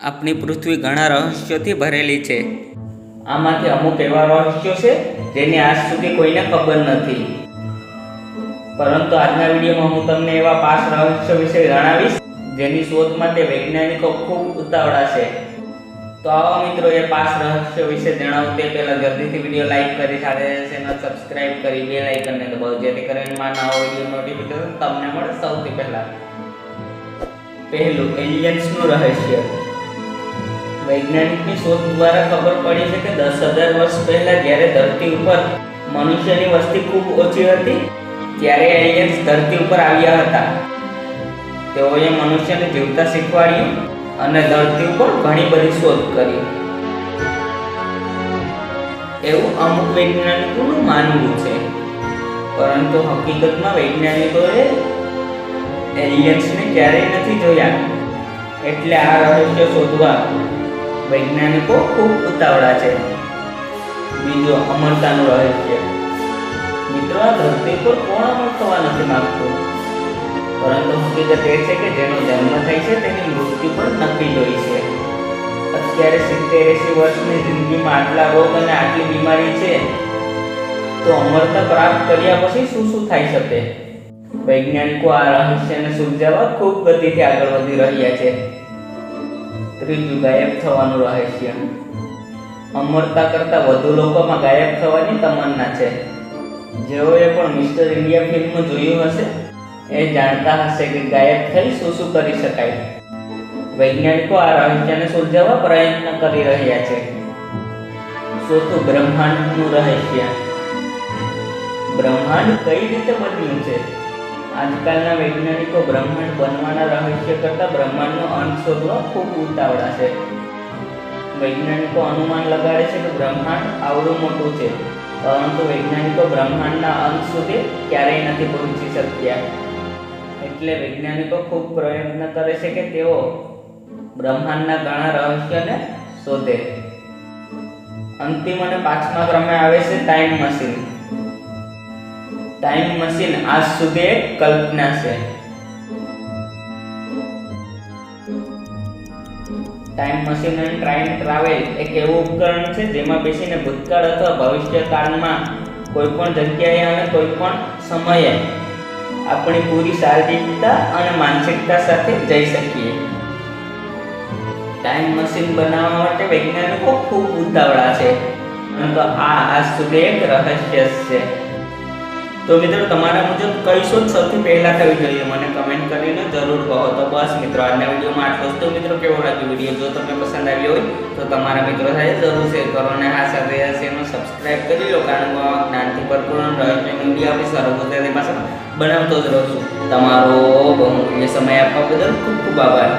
આપણી પૃથ્વી ઘણા રહસ્યોથી ભરેલી છે. આમાંથી અમુક એવા રહસ્યો છે જેની આજ સુધી કોઈને ખબર નથી. પરંતુ આજના વિડીયોમાં હું તમને એવા 5 રહસ્યો વિશે જણાવીશ જેની શોધ માટે વૈજ્ઞાનિકો ખૂબ ઉતાવળા છે. તો આવો મિત્રો, એ 5 રહસ્યો વિશે જણાવું તે પહેલાં જલ્દીથી વિડીયો લાઈક કરી સાથે ચેનલ સબસ્ક્રાઇબ કરી બેલ આઇકનને દબાવો, જેથી કરીને મારા નવા વિડીયો નોટિફિકેશન તમને મળે સૌથી પહેલાં. પહેલું, એલિયન્સનું રહસ્ય. વૈજ્ઞાનિકની શોધ દ્વારા ખબર પડી છે કે 10,000 વર્ષ પહેલાં જ્યારે ધરતી ઉપર મનુષ્યની વસ્તી ખૂબ ઓછી હતી ત્યારે એલિયન્સ ધરતી ઉપર આવ્યા હતા. તેઓએ મનુષ્યને જીવતા શીખવાડ્યું અને ધરતી ઉપર ઘણી બધી શોધ કરી એવું અમુક વૈજ્ઞાનિકોનું માનવું છે. પરંતુ હકીકતમાં વૈજ્ઞાનિકોએ એલિયન્સને ક્યારેય નથી જોયા. એટલે આ રહસ્ય શોધવા વૈજ્ઞાનિકો ખૂબ ઉતાવળા છે. બીજો, અમરતાનું રહસ્ય. મિત્રો, આ ધરતી પર કોણ અમર થવા નથી માંગતું, પરંતુ હકીકત એ છે કે જેનો જન્મ થાય છે તેની મૃત્યુ પણ નક્કી જ હોય છે. અત્યારે 70-80 વર્ષની જિંદગીમાં આટલા રોગ અને આટલી બીમારી છે, તો અમરતા પ્રાપ્ત કર્યા પછી શું શું થઈ શકે? વૈજ્ઞાનિકો આ રહસ્યને સુલઝાવવા ખૂબ ગતિથી આગળ વધી રહ્યા છે. ત્રીજું, ગાયબ થવાનું રહસ્ય. અમરતા કરતાં વધુ લોકોમાં ગાયબ થવાની તમન્ના છે. જેઓએ પણ મિસ્ટર ઇન્ડિયા ફિલ્મ જોયું હશે એ જાણતા હશે કે ગાયબ થઈ શું શું કરી શકાય. વૈજ્ઞાનિકો આ રહસ્યને સુલઝાવવા પ્રયત્ન કરી રહ્યા છે. ચોથું, બ્રહ્માંડનું રહસ્ય. બ્રહ્માંડ કઈ રીતે બન્યું છે? આજકાલના વૈજ્ઞાનિકો બ્રહ્માંડ બનવાના રહસ્ય કરતાં બ્રહ્માંડનો અંત શોધવા ખૂબ ઉતાવળા છે. વૈજ્ઞાનિકો અનુમાન લગાડે છે કે બ્રહ્માંડ આવડું મોટું છે, પરંતુ વૈજ્ઞાનિકો બ્રહ્માંડના અંત સુધી ક્યારેય નથી પહોંચી શક્યા. એટલે વૈજ્ઞાનિકો ખૂબ પ્રયત્ન કરે છે કે તેઓ બ્રહ્માંડના ઘણા રહસ્યોને શોધે. અંતિમ અને 5મા ક્રમે આવે છે ટાઈમ મશીન. ટાઈમ મશીન આજ સુધી એક કલ્પના છે. ટાઈમ મશીન અને ટાઈમ ટ્રાવેલ એક એવું ઉપકરણ છે જેમાં બેસીને ભૂતકાળ અથવા ભવિષ્યકાળમાં કોઈ પણ જગ્યાએ અને કોઈ પણ સમયે આપણી પૂરી શારીરિકતા અને માનસિકતા સાથે જઈ શકીએ. ટાઈમ મશીન બનાવવા માટે વૈજ્ઞાનિકો ખૂબ ઉતાવળા છે, પરંતુ આ આજ સુધી એક રહસ્ય છે. તો મિત્રો, તમારા મુજબ કઈ શોધ સૌથી પહેલા થવી જોઈએ મને કમેન્ટ કરીને જરૂર કહો. તો બસ મિત્રો, આજના વિડીયોમાં આટલું જ. તો મિત્રો, કેવો લાગ્યો વિડીયો? જો તમને પસંદ આવ્યો હોય તો તમારા મિત્રો સાથે જરૂર શેર કરો અને આ સાથે ચેનલ સબસ્ક્રાઇબ કરી લો, કારણ કે જ્ઞાનથી ભરપૂર રહસ્યનો વિડીયો આપણી સરળ ગુજરાતી ભાષામાં બનાવતો જ રહું છું. તમારો બહુમૂલ્ય સમય આપવા બદલ ખૂબ ખૂબ આભાર.